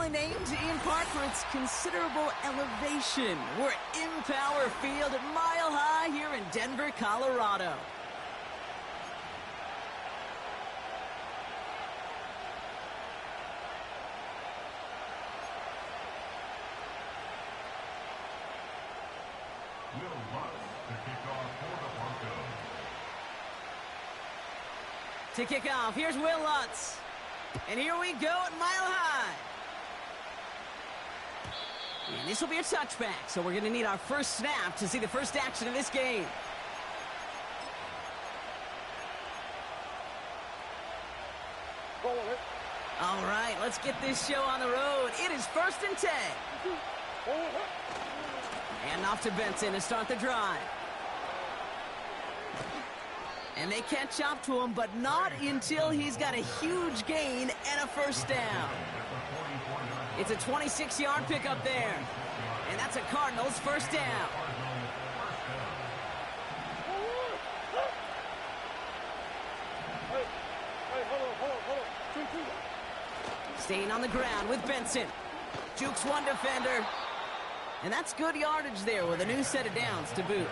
aptly named in part for its considerable elevation. We're at Empower Field at Mile High here in Denver, Colorado. To kick off, here's Will Lutz. And here we go at Mile High. And this will be a touchback, so we're going to need our first snap to see the first action of this game. All right, let's get this show on the road. It is 1st and 10. And off to Benson to start the drive. And they catch up to him, but not until he's got a huge gain and a first down. It's a 26-yard pickup there. And that's a Cardinals first down. Staying on the ground with Benson. Jukes one defender. And that's good yardage there with a new set of downs to boot.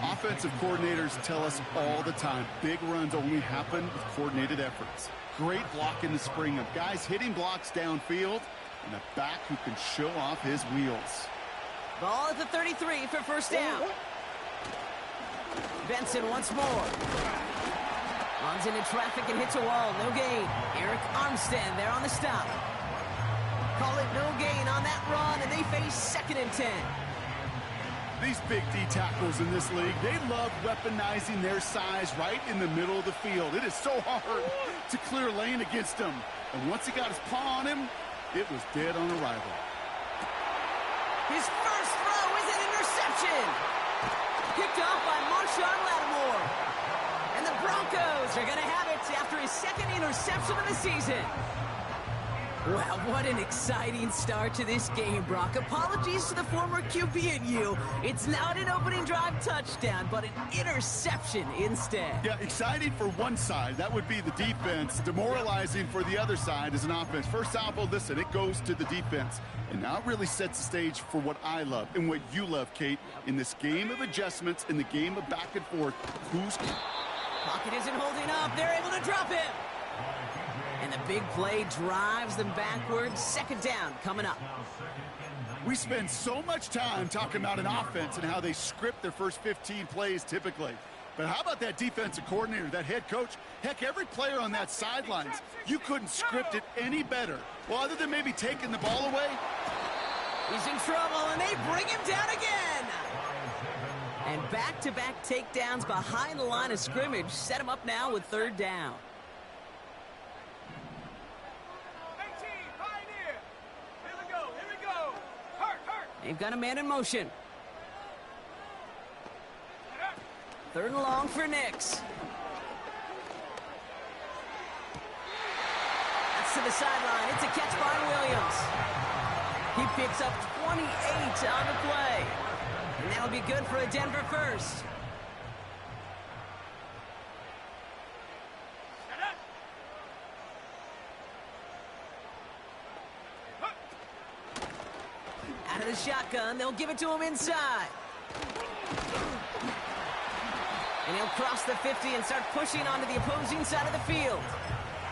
Offensive coordinators tell us all the time, big runs only happen with coordinated efforts. Great block in the spring of guys hitting blocks downfield and a back who can show off his wheels. Ball at the 33 for first down. Benson once more. Runs into traffic and hits a wall. No gain. Eric Armstead there on the stop. Call it no gain on that run, and they face 2nd and 10. These big D tackles in this league, they love weaponizing their size right in the middle of the field. It is so hard to clear lane against him. And once he got his paw on him, it was dead on arrival. His first throw is an interception. Picked off by Marshawn Lattimore. And the Broncos are going to have it after his 2nd interception of the season. Wow, what an exciting start to this game, Brock. Apologies to the former QB and you. It's not an opening drive touchdown, but an interception instead. Yeah, exciting for one side. That would be the defense. Demoralizing for the other side as an offense. First salvo, listen, it goes to the defense. And now it really sets the stage for what I love and what you love, Kate. In this game of adjustments, in the game of back and forth, who's... Pocket isn't holding up. They're able to drop him. And the big play drives them backwards. 2nd down coming up. We spend so much time talking about an offense and how they script their first 15 plays typically. But how about that defensive coordinator, that head coach? Heck, every player on that sidelines, you couldn't script it any better. Well, other than maybe taking the ball away. He's in trouble, and they bring him down again. And back-to-back takedowns behind the line of scrimmage set him up now with 3rd down. They've got a man in motion. 3rd and long for Nix. That's to the sideline. It's a catch by Williams. He picks up 28 on the play. And that'll be good for a Denver first. Out of the shotgun, they'll give it to him inside. And he'll cross the 50 and start pushing onto the opposing side of the field.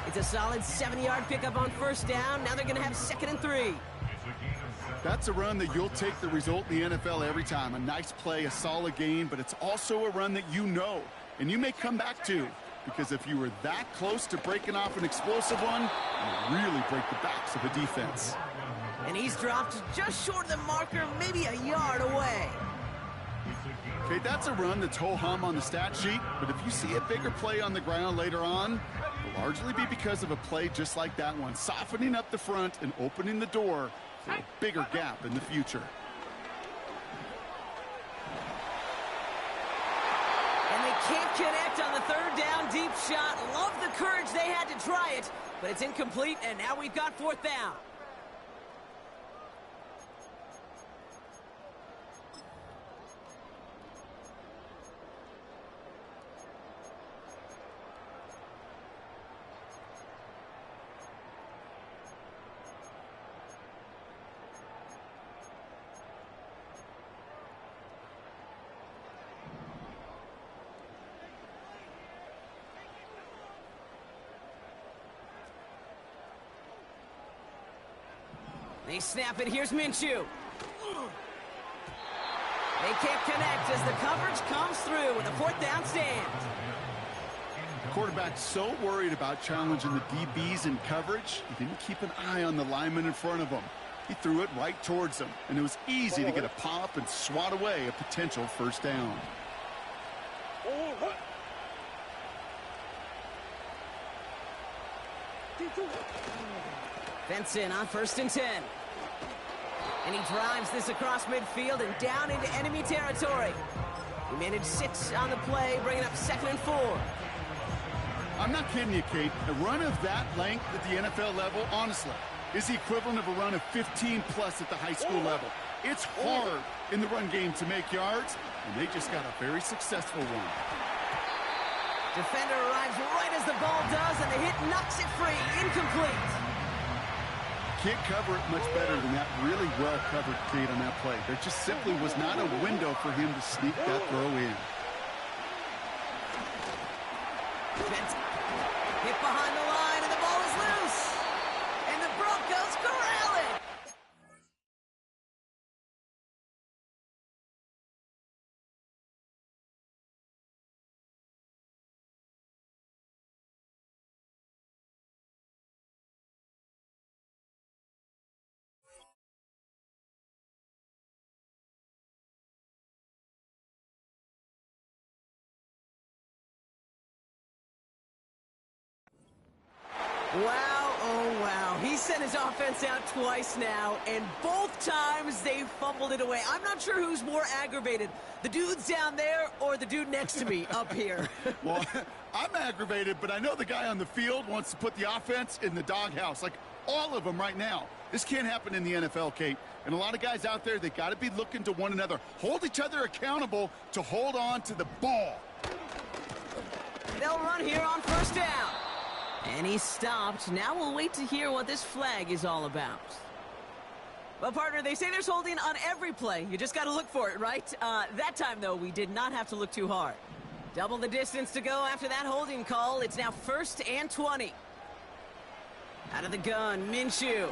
It's a solid 70-yard pickup on first down. Now they're going to have 2nd and 3. That's a run that you'll take the result in the NFL every time. A nice play, a solid gain, but it's also a run that you know, and you may come back to. Because if you were that close to breaking off an explosive one, you really break the backs of a defense. And he's dropped just short of the marker, maybe a yard away. Okay, that's a run that's ho-hum on the stat sheet, but if you see a bigger play on the ground later on, it'll largely be because of a play just like that one, softening up the front and opening the door for a bigger gap in the future. And they can't connect on the 3rd down deep shot. Love the courage they had to try it, but it's incomplete, and now we've got 4th down. They snap it. Here's Minshew. They can't connect as the coverage comes through with a 4th down stand. The quarterback's so worried about challenging the DBs in coverage, he didn't keep an eye on the lineman in front of him. He threw it right towards him, and it was easy to get a pop and swat away a potential 1st down. Benson on 1st and 10. And he drives this across midfield and down into enemy territory. He managed 6 on the play, bringing up 2nd and 4. I'm not kidding you, Kate. A run of that length at the NFL level, honestly, is the equivalent of a run of 15-plus at the high school level. It's hard in the run game to make yards, and they just got a very successful one. Defender arrives right as the ball does, and the hit knocks it free. Incomplete. Can't cover it much better than that really well-covered Kate on that play. There just simply was not a window for him to sneak that throw in. Hit behind the line, and the ball is loose. And the Broncos corral it. Wow, oh wow. He sent his offense out twice now, and both times they fumbled it away. I'm not sure who's more aggravated, the dudes down there or the dude next to me up here. Well, I'm aggravated, but I know the guy on the field wants to put the offense in the doghouse, like all of them right now. This can't happen in the NFL, Kate. And a lot of guys out there, they got to be looking to one another. Hold each other accountable to hold on to the ball. They'll run here on 1st down. And he stopped. Now we'll wait to hear what this flag is all about. Well, partner, they say there's holding on every play. You just got to look for it, right? That time, though, we did not have to look too hard. Double the distance to go after that holding call. It's now 1st and 20. Out of the gun, Minshew.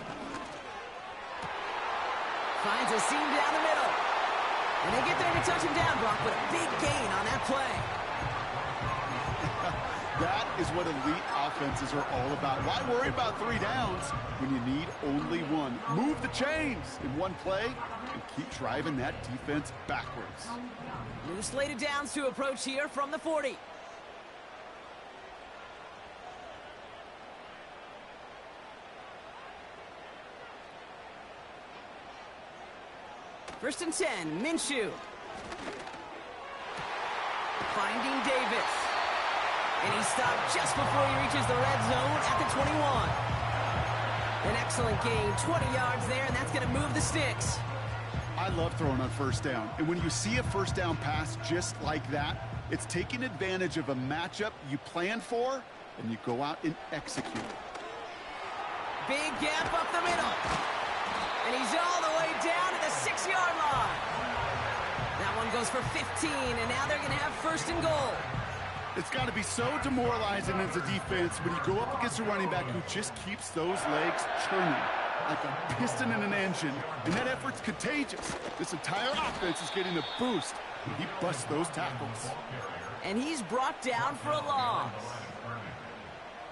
Finds a seam down the middle. And they get there to touch him down, Brock, with a big gain on that play. That is what elite offenses are all about. Why worry about 3 downs when you need only 1? Move the chains in one play and keep driving that defense backwards. New slated downs to approach here from the 40. First and 10, Minshew. Finding Davis. And he stopped just before he reaches the red zone at the 21. An excellent gain, 20 yards there, and that's going to move the sticks. I love throwing on 1st down. And when you see a 1st down pass just like that, it's taking advantage of a matchup you planned for, and you go out and execute. Big gap up the middle. And he's all the way down to the 6-yard line. That one goes for 15, and now they're going to have 1st and goal. It's got to be so demoralizing as a defense when you go up against a running back who just keeps those legs churning like a piston in an engine, and that effort's contagious. This entire offense is getting a boost when he busts those tackles. And he's brought down for a loss.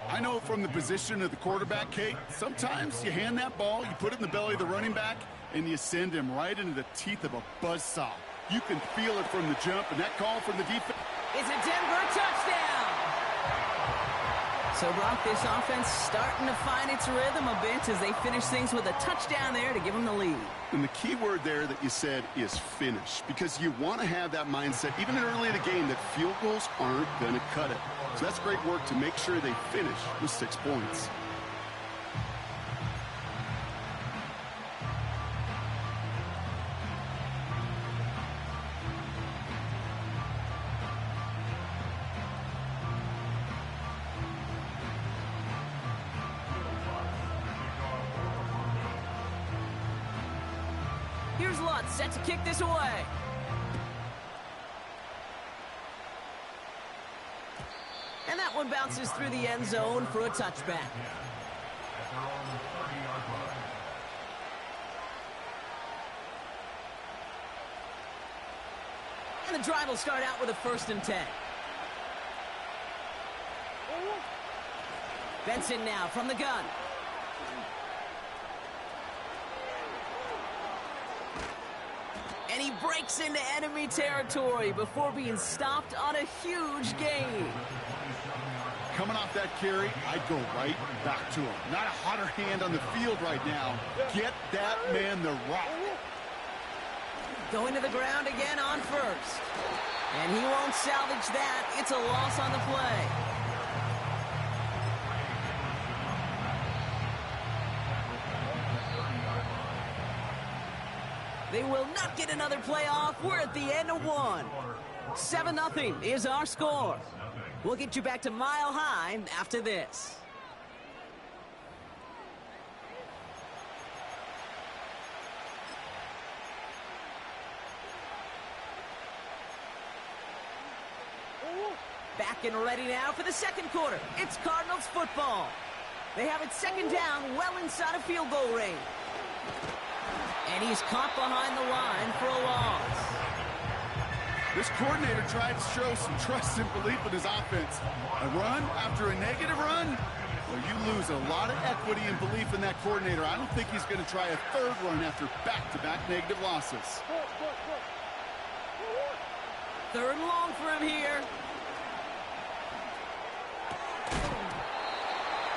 I know from the position of the quarterback, Kate, sometimes you hand that ball, you put it in the belly of the running back, and you send him right into the teeth of a buzzsaw. You can feel it from the jump, and that call from the defense. It's a Denver touchdown. So, Brock, this offense starting to find its rhythm a bit as they finish things with a touchdown there to give them the lead. And the key word there that you said is finish, because you want to have that mindset, even early in the game, that field goals aren't going to cut it. So that's great work to make sure they finish with 6 points. Here's Lutz set to kick this away. And that one bounces through the end zone for a touchback. And the drive will start out with a 1st and 10. Benson now from the gun. And he breaks into enemy territory before being stopped on a huge gain. Coming off that carry, I'd go right back to him. Not a hotter hand on the field right now. Get that man the rock. Going to the ground again on 1st. And he won't salvage that. It's a loss on the play. They will not get another play off. We're at the end of 1. 7-0 is our score. We'll get you back to Mile High after this. Back and ready now for the 2nd quarter. It's Cardinals football. They have it 2nd down, well inside of field goal range. And he's caught behind the line for a loss. This coordinator tried to show some trust and belief in his offense. A run after a negative run? Well, you lose a lot of equity and belief in that coordinator. I don't think he's going to try a 3rd run after back-to-back negative losses. 3rd and long for him here.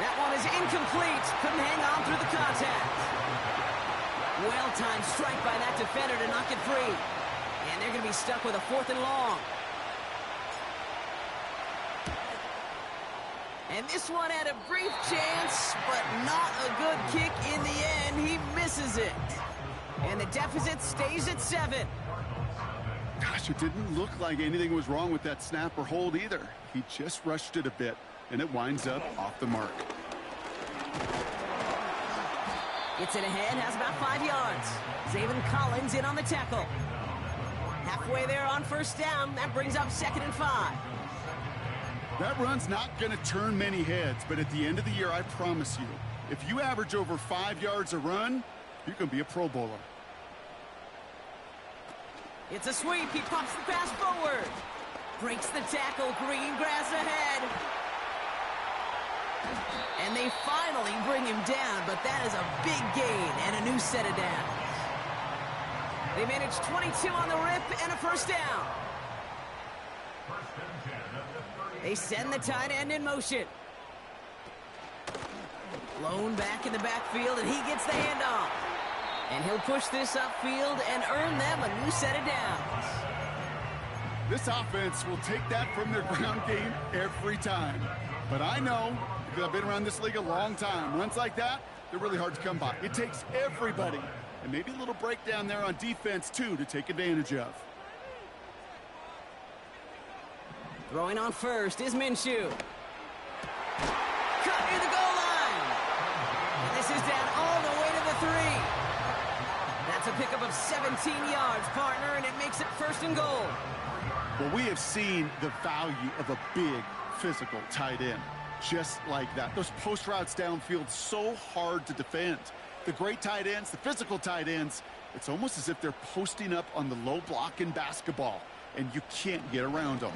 That one is incomplete. Couldn't hang on through the contact. Well-timed strike by that defender to knock it free. And they're going to be stuck with a 4th and long. And this one had a brief chance, but not a good kick in the end. He misses it. And the deficit stays at 7. Gosh, it didn't look like anything was wrong with that snap or hold either. He just rushed it a bit, and it winds up off the mark. Gets it ahead, has about 5 yards. Zaven Collins in on the tackle. Halfway there on 1st down. That brings up 2nd and 5. That run's not going to turn many heads, but at the end of the year, I promise you, if you average over 5 yards a run, you're going to be a Pro Bowler. It's a sweep. He pops the pass forward. Breaks the tackle. Green grass ahead. And they finally bring him down, but that is a big gain and a new set of downs. They managed 22 on the rip and a 1st down. They send the tight end in motion. Blown back in the backfield, and he gets the handoff. And he'll push this upfield and earn them a new set of downs. This offense will take that from their ground game every time. But I know, because I've been around this league a long time, runs like that, they're really hard to come by. It takes everybody, and maybe a little breakdown there on defense, too, to take advantage of. Throwing on 1st is Minshew. Cut near the goal line. And this is down all the way to the 3. That's a pickup of 17 yards, partner, and it makes it 1st and goal. Well, we have seen the value of a big, physical tight end. Just like that. Those post routes downfield, so hard to defend. The great tight ends, the physical tight ends, it's almost as if they're posting up on the low block in basketball, and you can't get around them.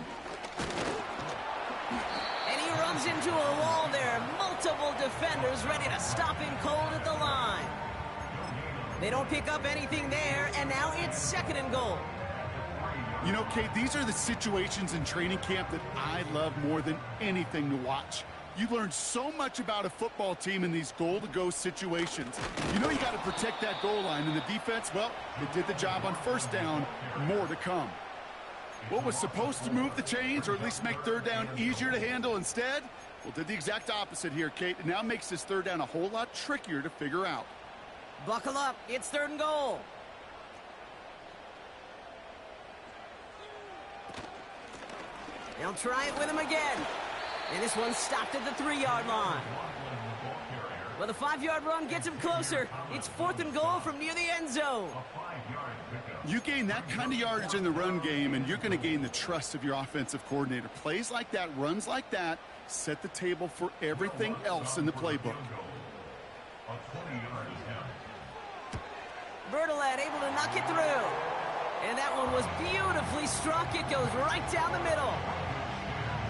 And he runs into a wall there. Multiple defenders ready to stop him cold at the line. They don't pick up anything there, and now it's 2nd and goal. You know, Kate, these are the situations in training camp that I love more than anything to watch. You learn so much about a football team in these goal-to-go situations. You know you got to protect that goal line, and the defense, well, they did the job on 1st down. More to come. What was supposed to move the chains, or at least make 3rd down easier to handle instead, well, did the exact opposite here, Kate. It now makes this 3rd down a whole lot trickier to figure out. Buckle up. It's 3rd and goal. They'll try it with him again. And this one stopped at the 3-yard line. Well, the 5-yard run gets him closer. It's 4th and goal from near the end zone. You gain that kind of yardage in the run game, and you're going to gain the trust of your offensive coordinator. Plays like that, runs like that, set the table for everything else in the playbook. Bertolet able to knock it through. And that one was beautifully struck. It goes right down the middle.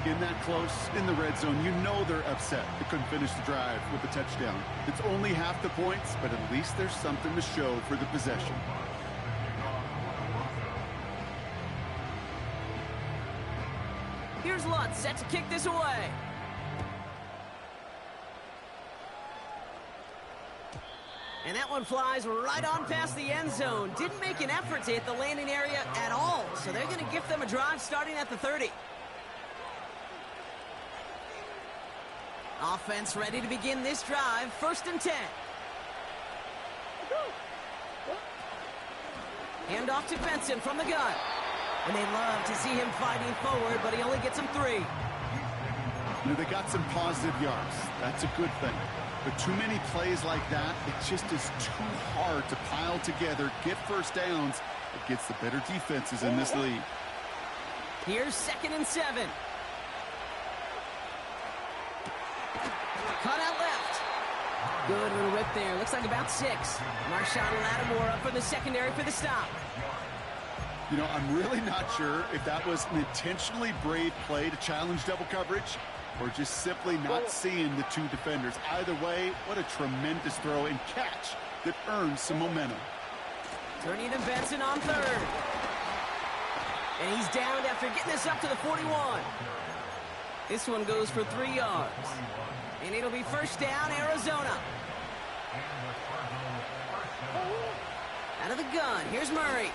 In that close, in the red zone, you know they're upset. They couldn't finish the drive with a touchdown. It's only half the points, but at least there's something to show for the possession. Here's Lutz set to kick this away. And that one flies right on past the end zone. Didn't make an effort to hit the landing area at all. So they're going to give them a drive starting at the 30. Offense ready to begin this drive. 1st and 10. Hand off to Benson from the gun. And they love to see him fighting forward, but he only gets them 3. You know, they got some positive yards. That's a good thing. But too many plays like that, it just is too hard to pile together, get first downs against the better defenses in this league. Here's 2nd and 7. Cut out left. Good little rip there. Looks like about 6. Marshawn Lattimore up for the secondary for the stop. You know, I'm really not sure if that was an intentionally brave play to challenge double coverage or just simply not seeing the 2 defenders. Either way, what a tremendous throw and catch that earns some momentum. Turning to Benson on 3rd. And he's downed after getting this up to the 41. This one goes for 3 yards. And it'll be 1st down, Arizona. Out of the gun, here's Murray.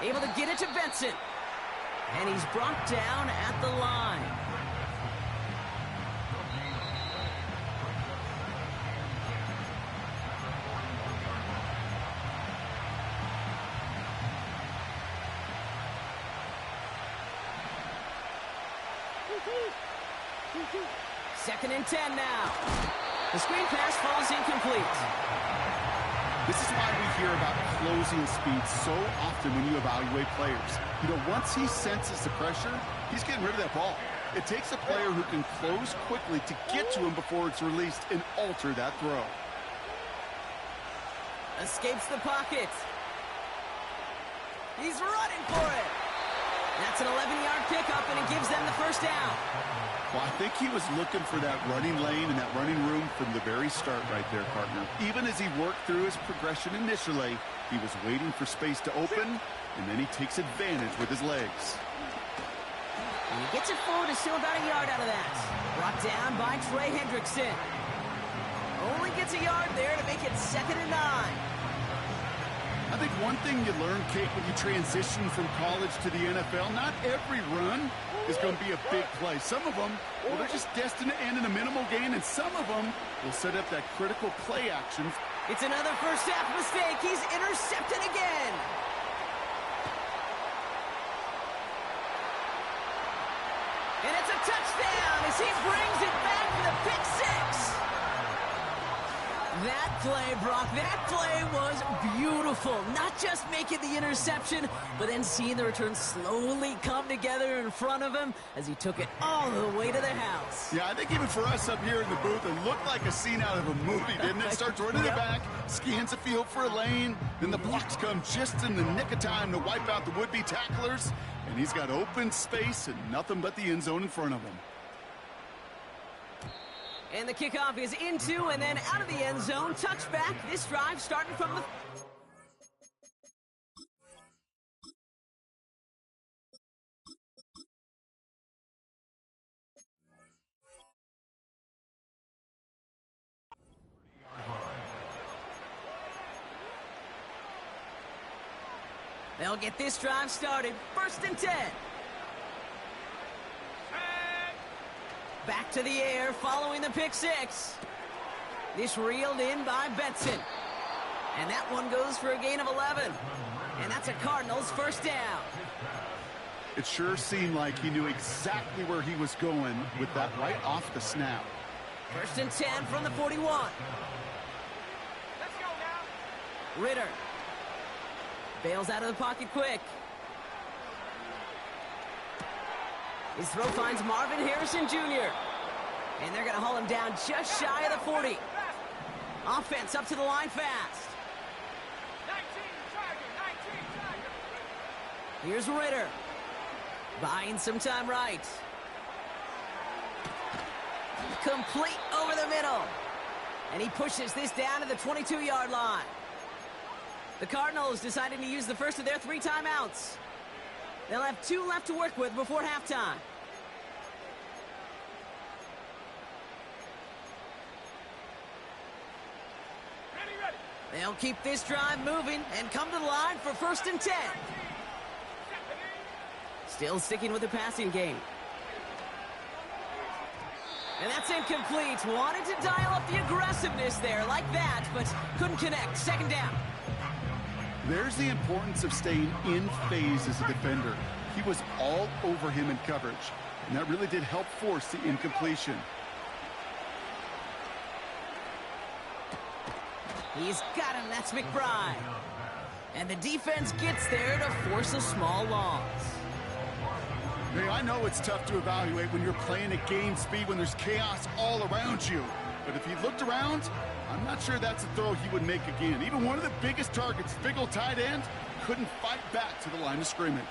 Able to get it to Benson. And he's brought down at the line. Second and 10 now. The screen pass falls incomplete. This is why we hear about closing speed so often when you evaluate players. You know, once he senses the pressure, he's getting rid of that ball. It takes a player who can close quickly to get to him before it's released and alter that throw. Escapes the pocket. He's running for it. That's an 11-yard pickup, and it gives them the 1st down. Well, I think he was looking for that running lane and that running room from the very start right there, partner. Even as he worked through his progression initially, he was waiting for space to open, and then he takes advantage with his legs. And he gets it forward to still about a yard out of that. Brought down by Trey Hendrickson. Only gets a yard there to make it 2nd and 9. I think one thing you learn, Kate, when you transition from college to the NFL, not every run is going to be a big play. Some of them, well, they're just destined to end in a minimal gain, and some of them will set up that critical play action. It's another first half mistake. He's intercepted again. And it's a touchdown as he brings it back for the pick 6. That play, Brock, that play was beautiful. Not just making the interception, but then seeing the return slowly come together in front of him as he took it all the way to the house. Yeah, I think even for us up here in the booth, it looked like a scene out of a movie, didn't it? Starts running it back, scans the field for a lane, then the blocks come just in the nick of time to wipe out the would-be tacklers, and he's got open space and nothing but the end zone in front of him. And the kickoff is into and then out of the end zone. Touchback. This drive starting from the... They'll get this drive started. 1st and 10. Back to the air following the pick 6. This reeled in by Benson. And that one goes for a gain of 11. And that's a Cardinals 1st down. It sure seemed like he knew exactly where he was going with that right off the snap. 1st and 10 from the 41. Let's go now. Ritter. Bails out of the pocket quick. His throw finds Marvin Harrison Jr. And they're going to haul him down just shy of the 40. Offense up to the line fast. 19, Tiger, 19, Tiger. Here's Ritter. Buying some time right. Complete over the middle. And he pushes this down to the 22-yard line. The Cardinals decided to use the first of their 3 timeouts. They'll have 2 left to work with before halftime. Ready. They'll keep this drive moving and come to the line for 1st and 10. Still sticking with the passing game. And that's incomplete. Wanted to dial up the aggressiveness there like that, but couldn't connect. 2nd down. There's the importance of staying in phase as a defender. He was all over him in coverage, and that really did help force the incompletion. He's got him. That's McBride. And the defense gets there to force a small loss. Hey, I know it's tough to evaluate when you're playing at game speed when there's chaos all around you. But if he looked around, I'm not sure that's a throw he would make again. Even one of the biggest targets, big old tight end, couldn't fight back to the line of scrimmage.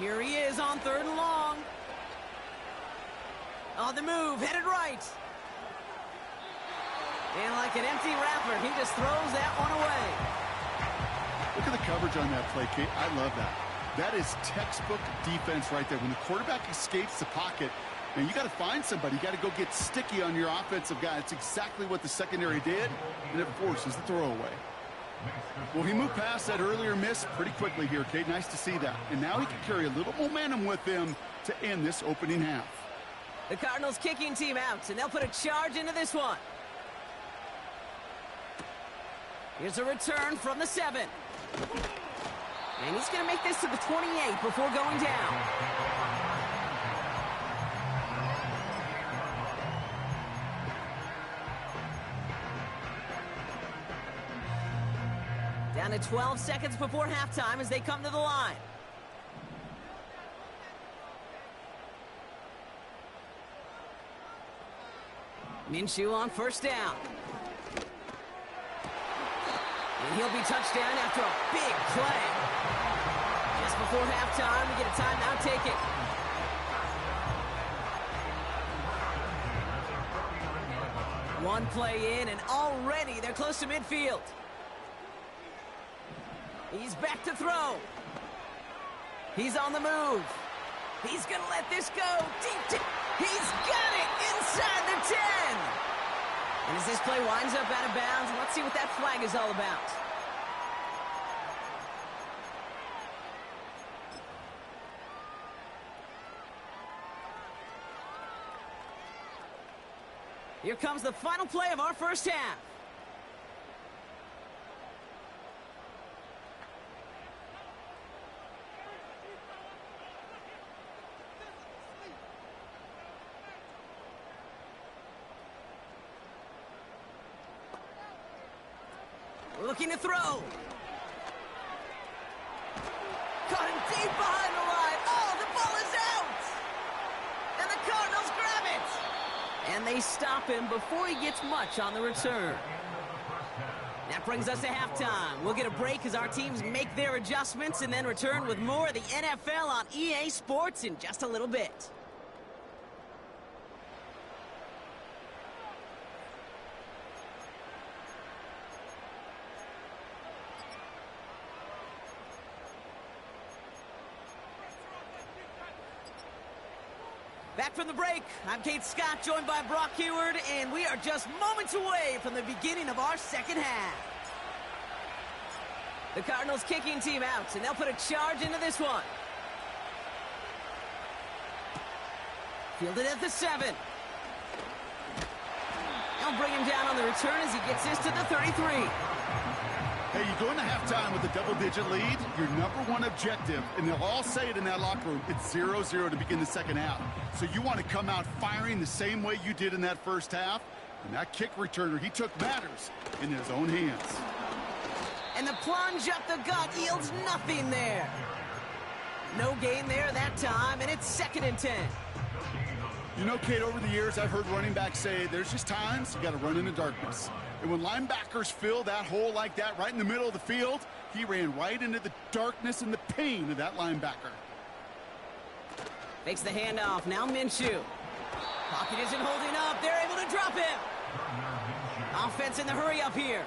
Here he is on 3rd and long. On the move, headed right. And like an empty wrapper, he just throws that one away. Look at the coverage on that play, Kate. I love that. That is textbook defense right there. When the quarterback escapes the pocket, man, you got to find somebody. You got to go get sticky on your offensive guy. It's exactly what the secondary did, and it forces the throwaway. Well, he moved past that earlier miss pretty quickly here, Kate. Nice to see that. And now he can carry a little momentum with him to end this opening half. The Cardinals kicking team out, and they'll put a charge into this one. Here's a return from the 7. And he's going to make this to the 28 before going down. Down to 12 seconds before halftime as they come to the line. Minshew on 1st down. And he'll be touchdown after a big play. Just before halftime, we get a timeout taken. One play in, and already they're close to midfield. He's back to throw. He's on the move. He's going to let this go deep. He's got it inside the 10. And as this play winds up out of bounds, let's see what that flag is all about. Here comes the final play of our first half. Looking to throw. Caught him deep behind the line. Oh, the ball is out. And the Cardinals grab it. And they stop him before he gets much on the return. That brings us to halftime. We'll get a break as our teams make their adjustments and then return with more of the NFL on EA Sports in just a little bit. Back from the break, I'm Kate Scott, joined by Brock Heward, and we are just moments away from the beginning of our second half. The Cardinals kicking team out, and they'll put a charge into this one. Fielded at the 7. They'll bring him down on the return as he gets this to the 33. Hey, you go into halftime with a double-digit lead, your number one objective, and they'll all say it in that locker room, it's 0-0 to begin the second half. So you want to come out firing the same way you did in that first half, and that kick returner, he took matters in his own hands. And the plunge up the gut yields nothing there. No gain there that time, and it's 2nd and 10. You know, Kate, over the years, I've heard running backs say there's just times you got to run in the darkness. And when linebackers fill that hole like that right in the middle of the field, He ran right into the darkness and the pain of that linebacker. Fakes the handoff. Now Minshew. Pocket isn't holding up. They're able to drop him. Offense in the hurry up here.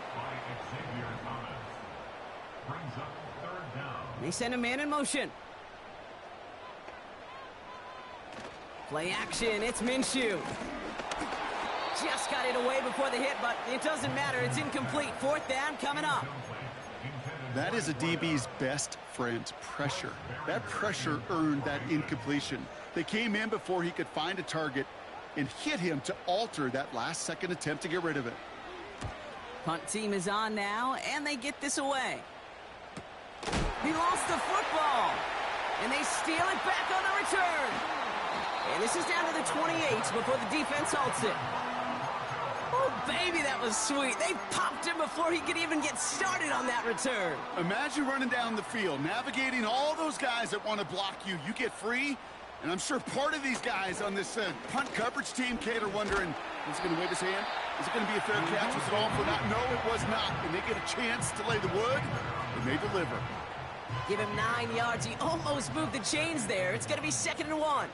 They send a man in motion. Play action. It's Minshew. Just got it away before the hit, but it doesn't matter. It's incomplete. Fourth down coming up. That is a DB's best friend, pressure. That pressure earned that incompletion. They came in before he could find a target and hit him to alter that last-second attempt to get rid of it. Punt team is on now, and they get this away. He lost the football, and they steal it back on the return. And this is down to the 28 before the defense halts it. Oh, baby, that was sweet. They popped him before he could even get started on that return. Imagine running down the field, navigating all those guys that want to block you. You get free, and I'm sure part of these guys on this punt coverage team, Kate, are wondering, is he going to wave his hand? Is it going to be a fair catch? Was it all for naught? No, it was not. And they get a chance to lay the wood, and they deliver. Give him 9 yards. He almost moved the chains there. It's going to be 2nd and 1.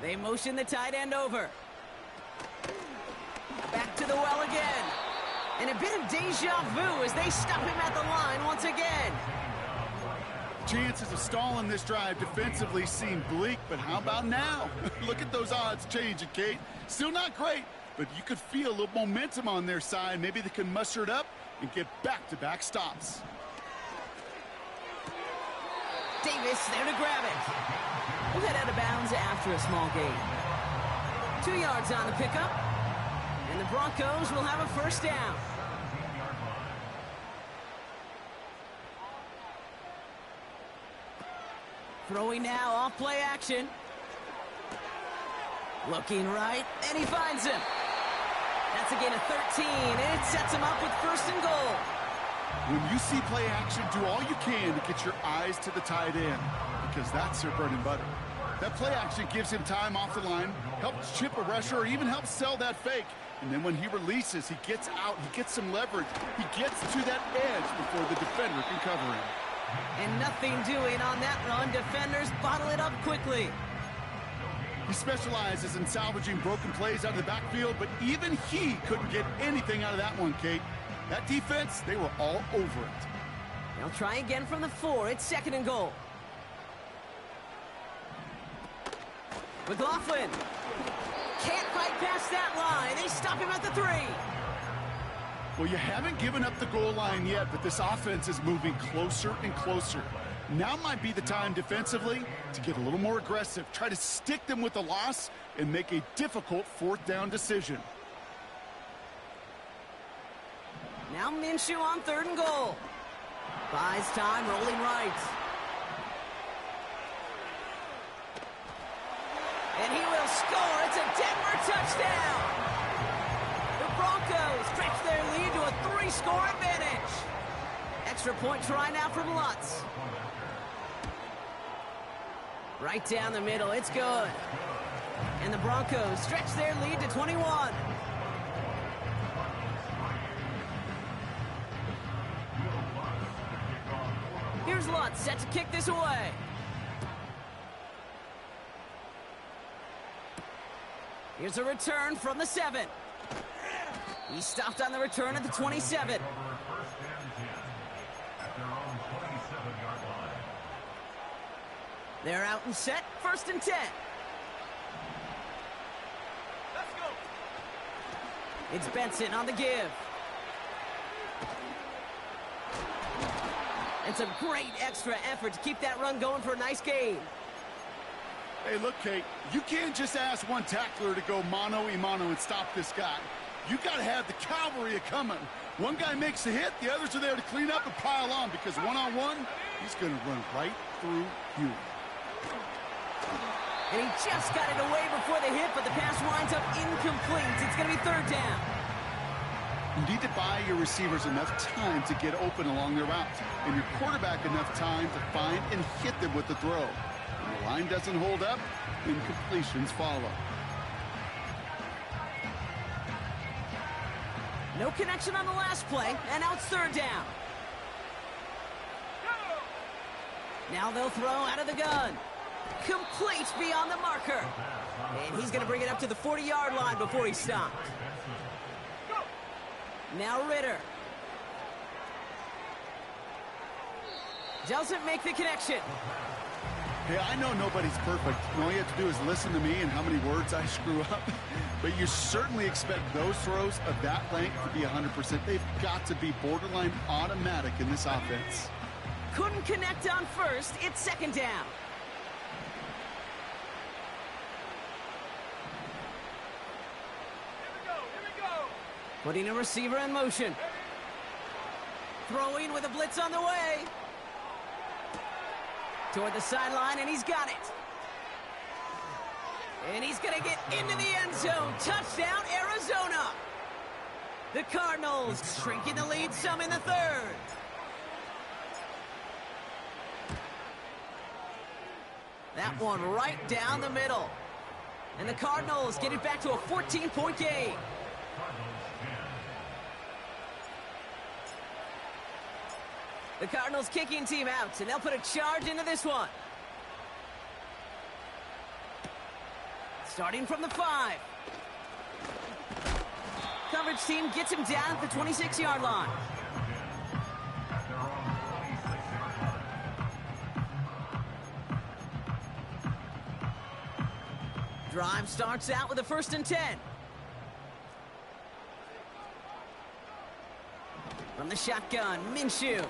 They motion the tight end over. Back to the well again. And a bit of deja vu as they stop him at the line once again. Chances of stalling this drive defensively seem bleak, but how about now? Look at those odds changing, Kate. Still not great, but you could feel a little momentum on their side. Maybe they can muster it up and get back-to-back stops. Davis there to grab it. We'll head out of bounds after a small gain. 2 yards on the pickup. And the Broncos will have a first down. Throwing now off play action. Looking right, and he finds him. That's a gain of 13, and it sets him up with 1st and goal. When you see play action, do all you can to get your eyes to the tight end, because that's their bread and butter. That play action gives him time off the line, helps chip a rusher, or even helps sell that fake. And then when he releases, he gets out, he gets some leverage. He gets to that edge before the defender can cover him. And nothing doing on that run. Defenders bottle it up quickly. He specializes in salvaging broken plays out of the backfield, but even he couldn't get anything out of that one, Kate. That defense, they were all over it. They'll try again from the 4. It's 2nd and goal. McLaughlin can't fight past that line. They stop him at the 3. Well, you haven't given up the goal line yet, but this offense is moving closer and closer. Now might be the time defensively to get a little more aggressive, try to stick them with the loss, and make a difficult 4th down decision. Now Minshew on 3rd and goal. Buys time, rolling right. And he will score. It's a Denver touchdown. The Broncos stretch their lead to a 3-score advantage. Extra point try now from Lutz. Right down the middle. It's good. And the Broncos stretch their lead to 21. Here's Lutz set to kick this away. Here's a return from the 7. He stopped on the return at the 27. They're out and set. 1st and 10. Let's go. It's Benson on the give. It's a great extra effort to keep that run going for a nice gain. Hey, look, Kate, you can't just ask one tackler to go mano-a-mano and stop this guy. You got to have the cavalry coming. One guy makes a hit, the others are there to clean up and pile on, because one-on-one, he's going to run right through you. And he just got it away before the hit, but the pass winds up incomplete. It's going to be 3rd down. You need to buy your receivers enough time to get open along their routes, and your quarterback enough time to find and hit them with the throw. When the line doesn't hold up, incompletions follow. No connection on the last play, and now it's 3rd down. Now they'll throw out of the gun. Complete beyond the marker. And he's going to bring it up to the 40-yard line before he stopped. Now Ritter. Doesn't make the connection. Hey, I know nobody's perfect. All you have to do is listen to me and how many words I screw up. But you certainly expect those throws of that length to be 100%. They've got to be borderline automatic in this offense. Couldn't connect on first. It's second down. Here we go. Putting a receiver in motion. Throwing with a blitz on the way. Toward the sideline, and he's got it. And he's going to get into the end zone. Touchdown, Arizona. The Cardinals shrinking the lead some in the third. That one right down the middle. And the Cardinals get it back to a 14-point game. The Cardinals kicking team out, and they'll put a charge into this one. Starting from the 5. Coverage team gets him down at the 26-yard line. Drive starts out with a 1st and 10. From the shotgun, Minshew.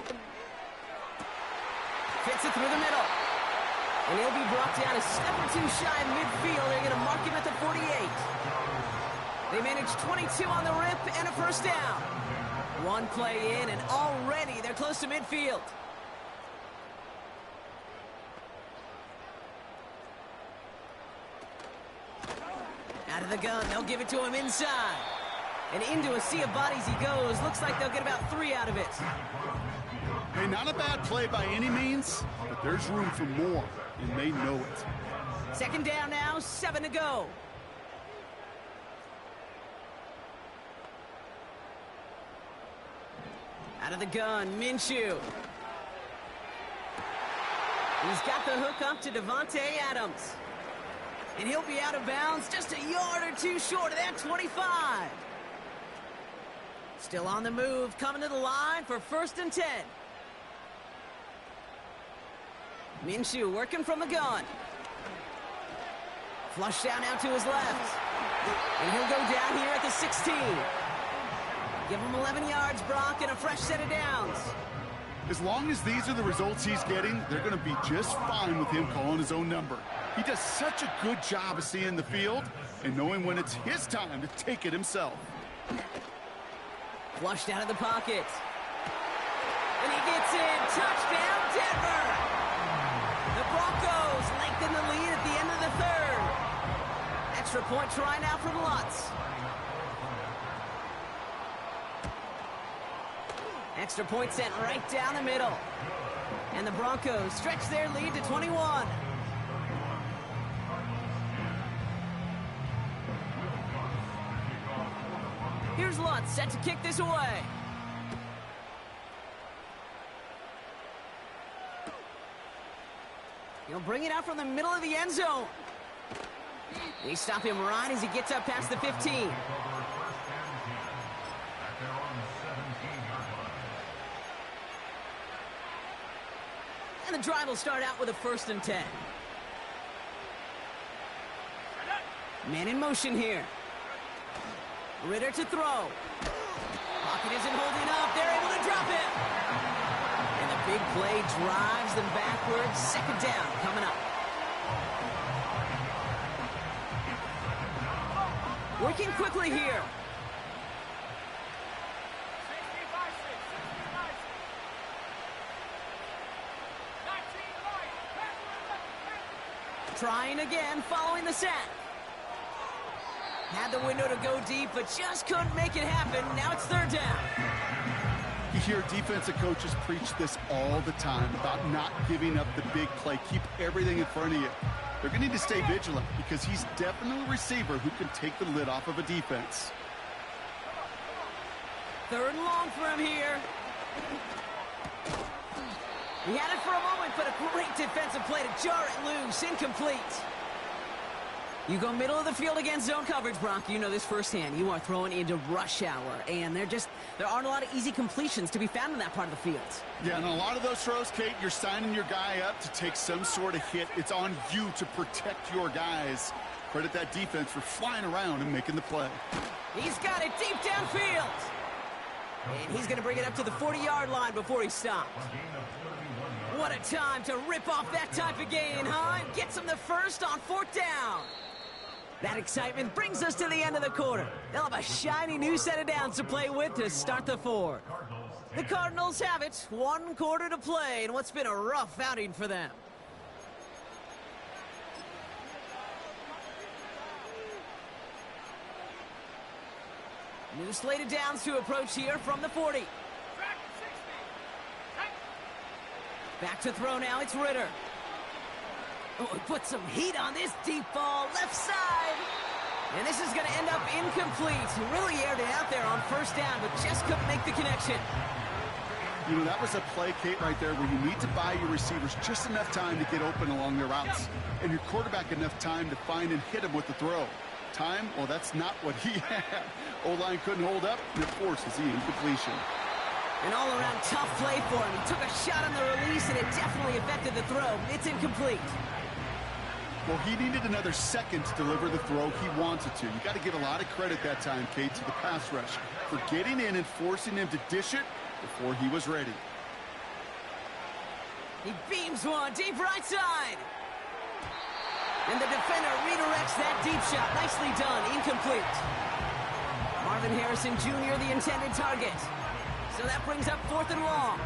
Fits it through the middle. And he'll be brought down a step or two shy of midfield. They're going to mark him at the 48. They managed 22 on the rip and a 1st down. One play in, and already they're close to midfield. Out of the gun, they'll give it to him inside. And into a sea of bodies he goes. Looks like they'll get about 3 out of it. Hey, not a bad play by any means, but there's room for more, and they know it. Second down now, 7 to go. Out of the gun, Minshew. He's got the hook up to Devontae Adams. And he'll be out of bounds just a yard or two short of that 25. Still on the move, coming to the line for 1st and 10. Minshew working from the gun. Flush down out to his left. And he'll go down here at the 16. Give him 11 yards, Brock, and a fresh set of downs. As long as these are the results he's getting, they're going to be just fine with him calling his own number. He does such a good job of seeing the field and knowing when it's his time to take it himself. Flushed out of the pocket. And he gets in. Touchdown, Denver! The Broncos lengthen the lead at the end of the third. Extra point try now from Lutz. Extra point sent right down the middle. And the Broncos stretch their lead to 21. Here's Lutz set to kick this away. He'll bring it out from the middle of the end zone. They stop him right as he gets up past the 15. And the drive will start out with a 1st and 10. Man in motion here. Ritter to throw. Pocket isn't holding up. They're able to drop it. And the big play drives them backwards. Second down coming up. Working quickly here. Trying again, following the sack. Had the window to go deep, but just couldn't make it happen. Now it's 3rd down. You hear defensive coaches preach this all the time about not giving up the big play. Keep everything in front of you. They're going to need to stay vigilant because he's definitely a receiver who can take the lid off of a defense. 3rd and long for him here. He had it for a moment, but a great defensive play to jar it loose. Incomplete. You go middle of the field against zone coverage, Bronk. You know this firsthand. You are throwing into rush hour, and there aren't a lot of easy completions to be found in that part of the field. Yeah, and a lot of those throws, Kate, you're signing your guy up to take some sort of hit. It's on you to protect your guys. Credit that defense for flying around and making the play. He's got it deep downfield. And he's going to bring it up to the 40-yard line before he stops. What a time to rip off that type of gain, huh? And gets him the first on 4th down. That excitement brings us to the end of the quarter. They'll have a shiny new set of downs to play with to start the 4th. The Cardinals have it. 1 quarter to play in what's been a rough outing for them. New slate of downs to approach here from the 40. Back to throw now, it's Ritter. Oh, he put some heat on this deep ball, left side. And this is going to end up incomplete. He really aired it out there on 1st down, but just couldn't make the connection. You know, that was a play, Kate, right there where you need to buy your receivers just enough time to get open along their routes. And your quarterback enough time to find and hit him with the throw. Time? Well, that's not what he had. O-line couldn't hold up, and it forces the incompletion. An all-around tough play for him. He took a shot on the release, and it definitely affected the throw. It's incomplete. Well, he needed another second to deliver the throw he wanted to. You got to give a lot of credit that time, Kate, to the pass rush for getting in and forcing him to dish it before he was ready. He beams one deep right side. And the defender redirects that deep shot. Nicely done. Incomplete. Marvin Harrison Jr., the intended target. So that brings up 4th and long.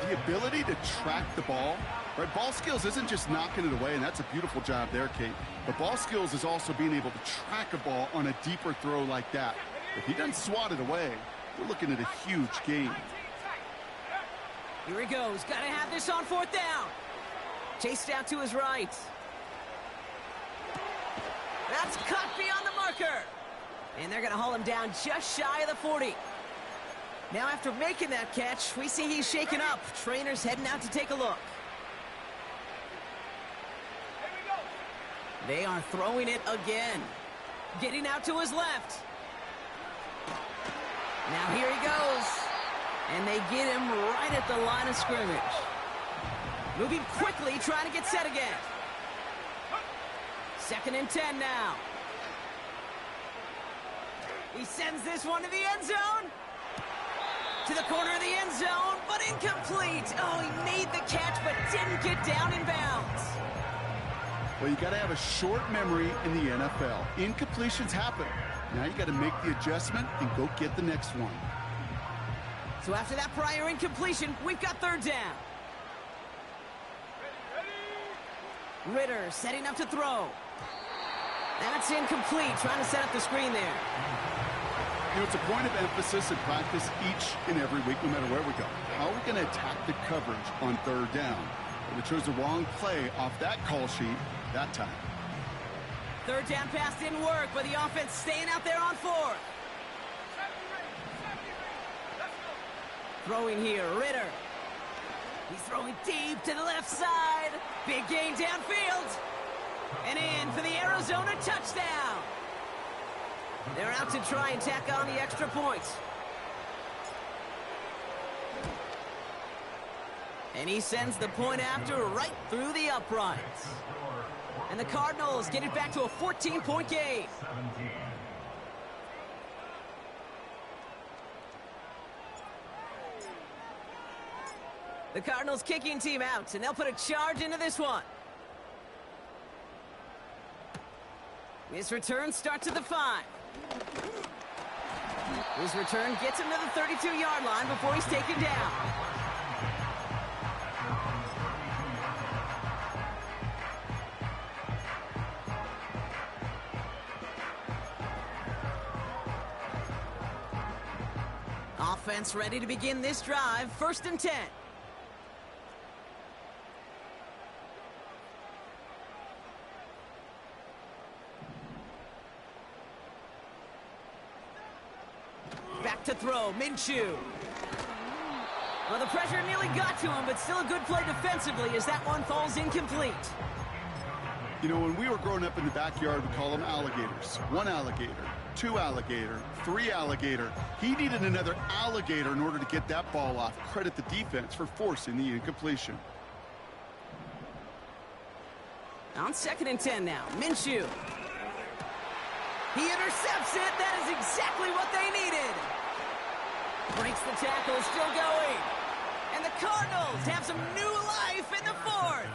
The ability to track the ball, right? Ball skills isn't just knocking it away, and that's a beautiful job there, Kate. But ball skills is also being able to track a ball on a deeper throw like that. If he doesn't swat it away, we're looking at a huge gain. Here he goes. Got to have this on 4th down. Chased out to his right. That's cut beyond the marker. And they're going to haul him down just shy of the 40. Now after making that catch, we see he's shaken up. Trainer's heading out to take a look. They are throwing it again. Getting out to his left. Now here he goes. And they get him right at the line of scrimmage. Moving quickly, trying to get set again. 2nd and 10 now. He sends this one to the end zone. To the corner of the end zone, but incomplete. Oh, he made the catch, but didn't get down in bounds. Well, you got to have a short memory in the NFL. Incompletions happen. Now you got to make the adjustment and go get the next one. So after that prior incompletion, we've got 3rd down. Ritter setting up to throw. That's incomplete, trying to set up the screen there. You know, it's a point of emphasis in practice each and every week, no matter where we go. How are we going to attack the coverage on 3rd down? Well, we chose the wrong play off that call sheet that time. 3rd down pass didn't work, but the offense staying out there on 4th. Throwing here, Ritter. He's throwing deep to the left side. Big gain downfield. And in for the Arizona touchdown. They're out to try and tack on the extra points. And he sends the point after right through the uprights. And the Cardinals get it back to a 14-point game. The Cardinals kicking team out, and they'll put a charge into this one. His return starts at the 5. His return gets him to the 32-yard line before he's taken down. Offense ready to begin this drive. 1st and 10. Back to throw, Minshew. Well, the pressure nearly got to him, but still a good play defensively as that one falls incomplete. You know, when we were growing up in the backyard, we call them alligators. One alligator, two alligator, three alligator. He needed another alligator in order to get that ball off. Credit the defense for forcing the incompletion. On 2nd and 10 now, Minshew. He intercepts it. That is exactly what they needed. Breaks the tackle, still going. And the Cardinals have some new life in the 4th.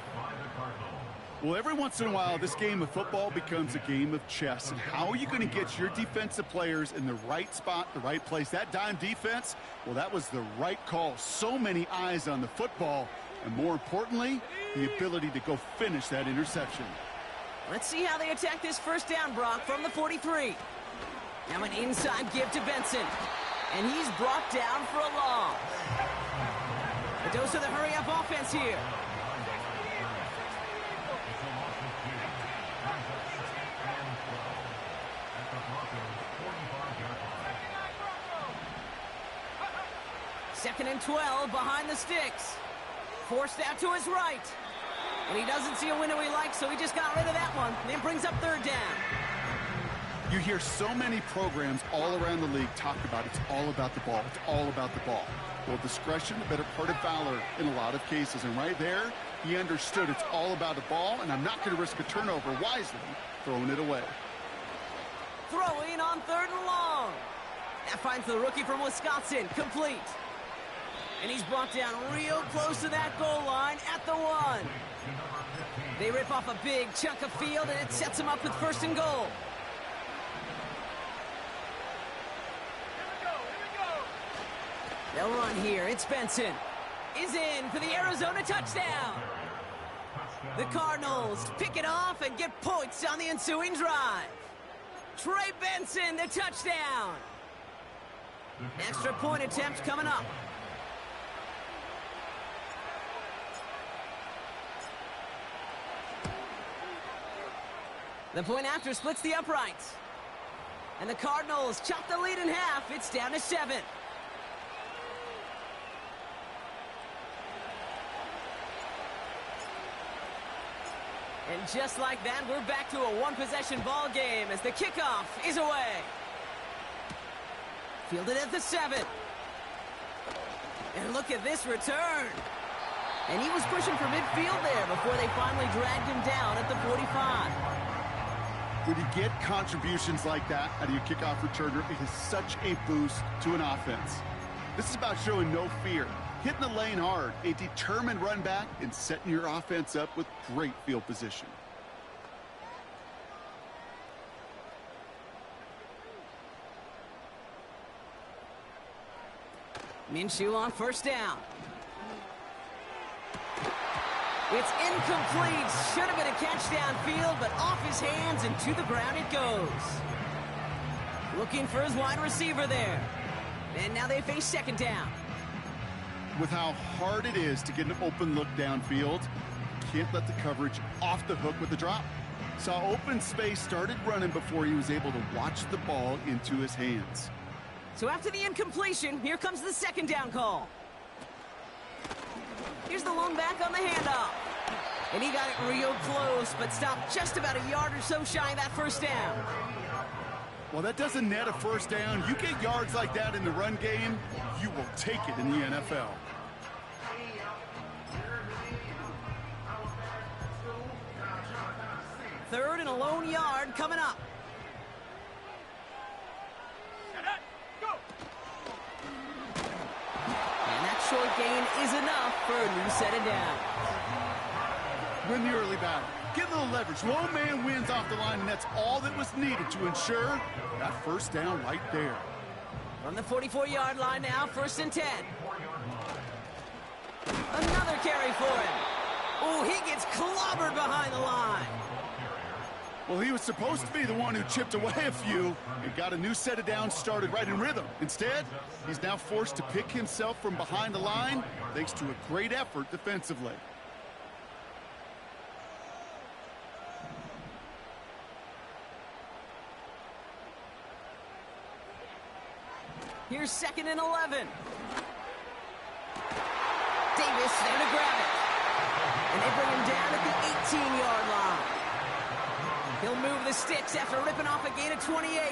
Well, every once in a while, this game of football becomes a game of chess. And how are you going to get your defensive players in the right spot, the right place? That dime defense, well, that was the right call. So many eyes on the football. And more importantly, the ability to go finish that interception. Let's see how they attack this first down, Brock, from the 43. Now an inside give to Benson. And he's brought down for a loss. A dose of the hurry-up offense here. Second and 12 behind the sticks. Forced out to his right. And he doesn't see a window he likes, so he just got rid of that one. Then brings up 3rd down. You hear so many programs all around the league talk about it's all about the ball. It's all about the ball. Well, discretion, the better part of valor in a lot of cases. And right there, he understood it's all about the ball, and I'm not going to risk a turnover, wisely throwing it away. Throwing on 3rd and long. That finds the rookie from Wisconsin, complete. And he's brought down real close to that goal line at the 1. They rip off a big chunk of field, and it sets him up with 1st and goal. They'll run here. It's Benson. Is in for the Arizona touchdown. The Cardinals pick it off and get points on the ensuing drive. Trey Benson, the touchdown. Extra point attempt coming up. The point after splits the uprights. And the Cardinals chop the lead in half. It's down to 7. And just like that, we're back to a one-possession ball game as the kickoff is away. Fielded at the 7. And look at this return. And he was pushing for midfield there before they finally dragged him down at the 45. When you get contributions like that out of your kickoff returner, it is such a boost to an offense. This is about showing no fear, hitting the lane hard, a determined run back, and setting your offense up with great field position. Minshew on 1st down. It's incomplete. Should have been a catch downfield, but off his hands and to the ground it goes. Looking for his wide receiver there. And now they face 2nd down. With how hard it is to get an open look downfield, can't let the coverage off the hook with the drop. Saw open space, started running before he was able to watch the ball into his hands. So after the incompletion, here comes the 2nd down call. Here's the lone back on the handoff. And he got it real close, but stopped just about a yard or so shy of that 1st down. Well, that doesn't net a 1st down. You get yards like that in the run game, you will take it in the NFL. Third and a lone yard coming up. And that short gain is enough for a new set of downs. Win the early battle. Get a little leverage. Low man wins off the line, and that's all that was needed to ensure that 1st down right there. From the 44-yard line now, 1st and 10. Another carry for him. Oh, he gets clobbered behind the line. Well, he was supposed to be the one who chipped away a few and got a new set of downs started right in rhythm. Instead, he's now forced to pick himself from behind the line thanks to a great effort defensively. Here's 2nd and 11. Davis there to grab it. And they bring him down at the 18-yard line. He'll move the sticks after ripping off a gain of 28.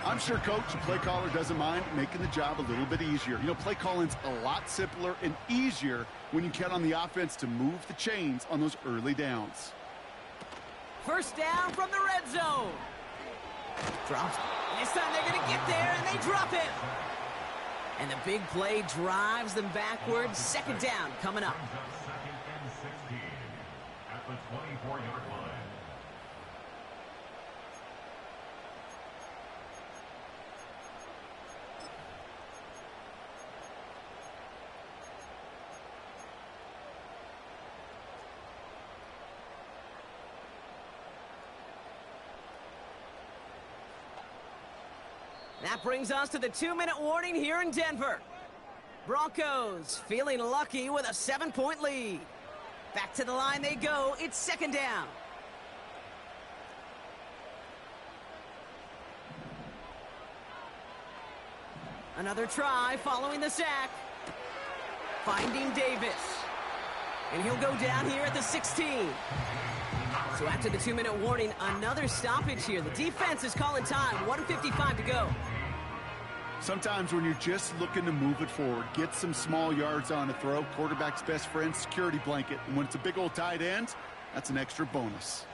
I'm sure Coach, the play caller, doesn't mind making the job a little bit easier. You know, play calling's a lot simpler and easier when you count on the offense to move the chains on those early downs. First down from the red zone. Drops. This time they're going to get there, and they drop it. And the big play drives them backwards. Second down coming up. Second and 16 at the 24-yard line. That brings us to the 2-minute warning here in Denver. Broncos feeling lucky with a 7-point lead. Back to the line they go. It's second down. Another try following the sack. Finding Davis. And he'll go down here at the 16. So after the 2-minute warning, another stoppage here. The defense is calling time. 1:55 to go. Sometimes when you're just looking to move it forward, get some small yards on a throw, quarterback's best friend, security blanket. And when it's a big old tight end, that's an extra bonus.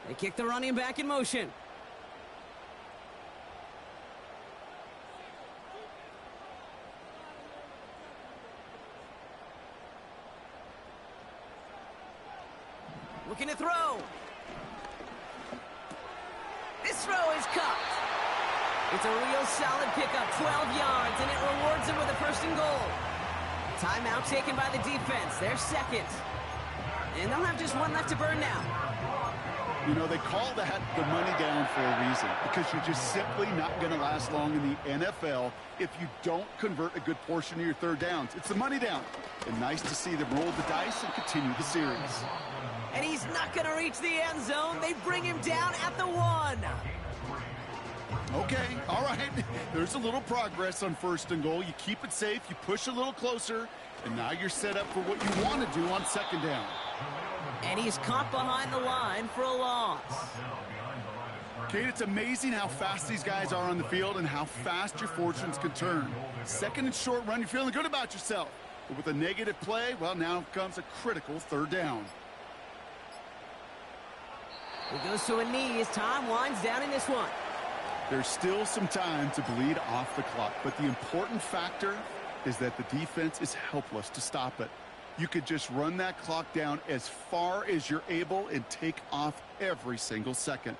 They kick the running back in motion. Looking to throw. This throw is caught. It's a real solid pickup, 12 yards, and it rewards them with a first and goal. Timeout taken by the defense, their second. And they'll have just one left to burn now. You know, they call that the money down for a reason, because you're just simply not going to last long in the NFL if you don't convert a good portion of your third downs. It's the money down. And nice to see them roll the dice and continue the series. And he's not going to reach the end zone. They bring him down at the 1. Okay, all right. There's a little progress on first and goal. You keep it safe, you push a little closer, and now you're set up for what you want to do on second down. And he's caught behind the line for a loss. Kate, it's amazing how fast these guys are on the field and how fast your fortunes can turn. Second and short run, you're feeling good about yourself. But with a negative play, well, now comes a critical third down. He goes to a knee as time winds down in this one. There's still some time to bleed off the clock, but the important factor is that the defense is helpless to stop it. You could just run that clock down as far as you're able and take off every single second.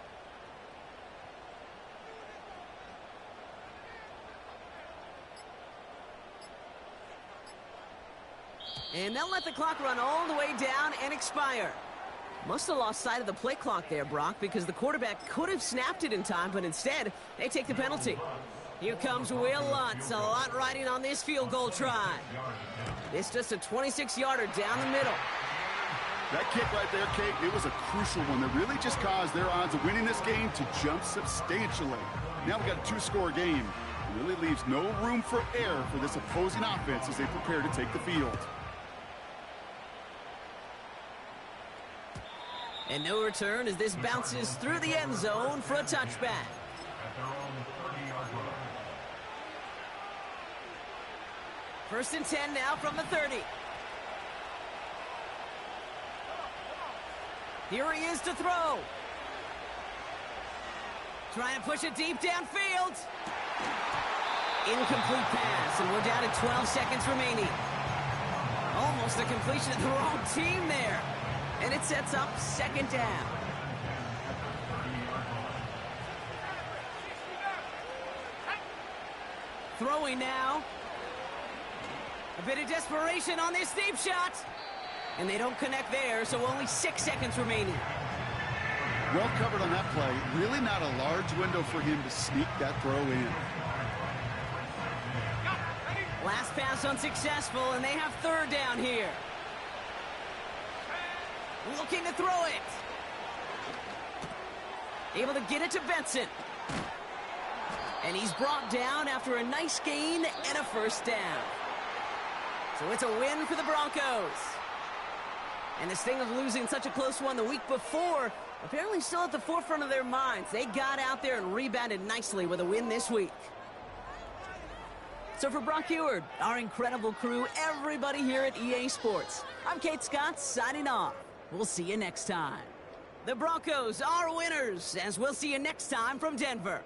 And they'll let the clock run all the way down and expire. Must have lost sight of the play clock there, Brock, because the quarterback could have snapped it in time, but instead, they take the penalty. Here comes Will Lutz, a lot riding on this field goal try. It's just a 26-yarder down the middle. That kick right there, Kate, it was a crucial one that really just caused their odds of winning this game to jump substantially. Now we've got a 2-score game. It really leaves no room for error for this opposing offense as they prepare to take the field. And no return as this bounces through the end zone for a touchback. First and 10 now from the 30. Here he is to throw. Trying to push it deep downfield. Incomplete pass, and we're down to 12 seconds remaining. Almost a completion of the wrong team there. And it sets up second down. Throwing now. A bit of desperation on this deep shot. And they don't connect there, so only 6 seconds remaining. Well covered on that play. Really not a large window for him to sneak that throw in. Last pass unsuccessful, and they have third down here. Looking to throw it. Able to get it to Benson. And he's brought down after a nice gain and a first down. So it's a win for the Broncos. And this thing of losing such a close one the week before, apparently still at the forefront of their minds. They got out there and rebounded nicely with a win this week. So for Brock Eward, our incredible crew, everybody here at EA Sports, I'm Kate Scott signing off. We'll see you next time. The Broncos are winners, as we'll see you next time from Denver.